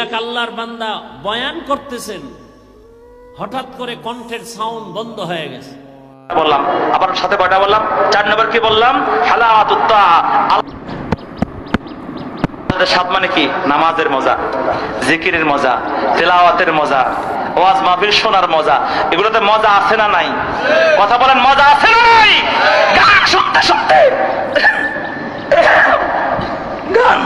এক আল্লাহর বান্দা বয়ান করতেছেন, হঠাৎ করে কণ্ঠের সাউন্ড বন্ধ হয়ে গেছে। বললাম আবার সাথে কয়টা বললাম, 4 নম্বর কি বললাম, হালাওয়াতুত তাআ। সাত মানে কি? নামাজের মজা, জিকিরের মজা, তেলাওয়াতের মজা, ওয়াজ মাহফিল শোনার মজা। এগুলোতে মজা আছে না নাই? কথা বলেন, মজা আছে না নাই? গান শুনতে শুনতে গান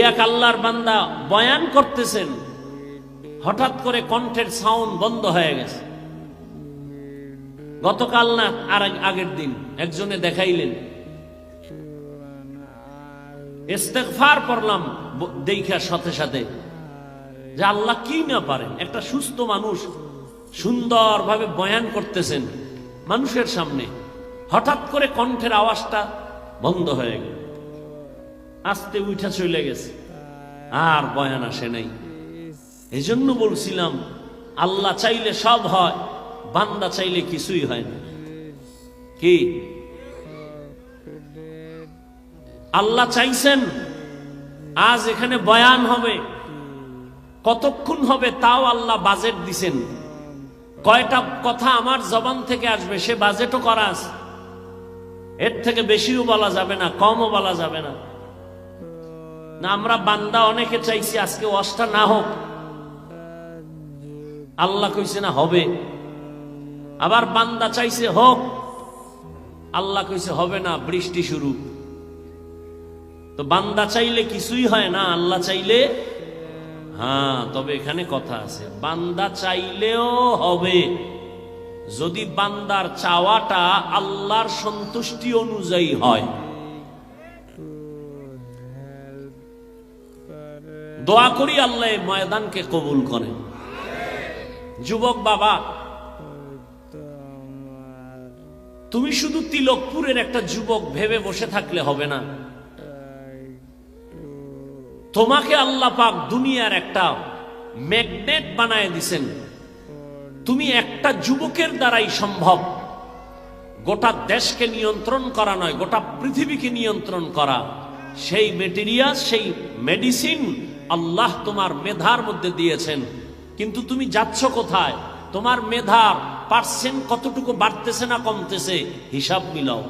এক আল্লাহর বান্দা বয়ান করতেছেন, হঠাৎ করে কণ্ঠের সাউন্ড বন্ধ হয়ে গেছে। গতকাল না আর আগের দিন একজনে দেখাইলেন, ইস্তেগফার পড়লাম দেখার সাথে সাথে যে আল্লাহ কি না পারেন। একটা সুস্থ মানুষ সুন্দরভাবে বয়ান করতেছেন মানুষের সামনে, হঠাৎ করে কণ্ঠের আওয়াজটা বন্ধ হয়ে গেল, আস্তে উঠা চলে গেছে, আর বয়ান আসে নাই। এই জন্য বলছিলাম আল্লাহ চাইলে সব হয়, বান্দা চাইলে কিছুই হয় না। কি আল্লাহ চাইছেন আজ এখানে বয়ান হবে, কতক্ষণ হবে তাও আল্লাহ বাজেট দিছেন। কয়টা কথা আমার জবান থেকে আসবে সে বাজেটও করা আছে। এর থেকে বেশিও বলা যাবে না, কমও বলা যাবে না। না আমরা বান্দা অনেকে চাইছি আজকে ওয়াজটা না হোক, আল্লাহ কইছে না হবে। আবার বান্দা চাইছে হোক, আল্লাহ কইছে হবে না, বৃষ্টি শুরু। তো বান্দা চাইলে কিছুই হয় না, আল্লাহ চাইলে হ্যাঁ। তবে এখানে কথা আছে, বান্দা চাইলেও হবে যদি বান্দার চাওয়াটা আল্লাহর সন্তুষ্টি অনুযায়ী হয়। দোয়া করি আল্লাহ ময়দানকে কবুল করেন। যুবক বাবা, তুমি শুধু তিলকপুরের একটা যুবক ভেবে বসে থাকলে হবে না। তোমাকে আল্লাহ পাক দুনিয়ার একটা ম্যাগনেট বানায় দিছেন। তুমি একটা যুবকের দ্বারাই সম্ভব গোটা দেশকে নিয়ন্ত্রণ করা নয়, গোটা পৃথিবীকে নিয়ন্ত্রণ করা। সেই মেটেরিয়াল, সেই মেডিসিন আল্লাহ তোমার মেধার মধ্যে দিয়েছেন। কিন্তু তুমি যাচ্ছ কোথায়? তোমার মেধার পার্সেন্ট কতটুকু বাড়তেছে না কমতেছে হিসাব মিলাও।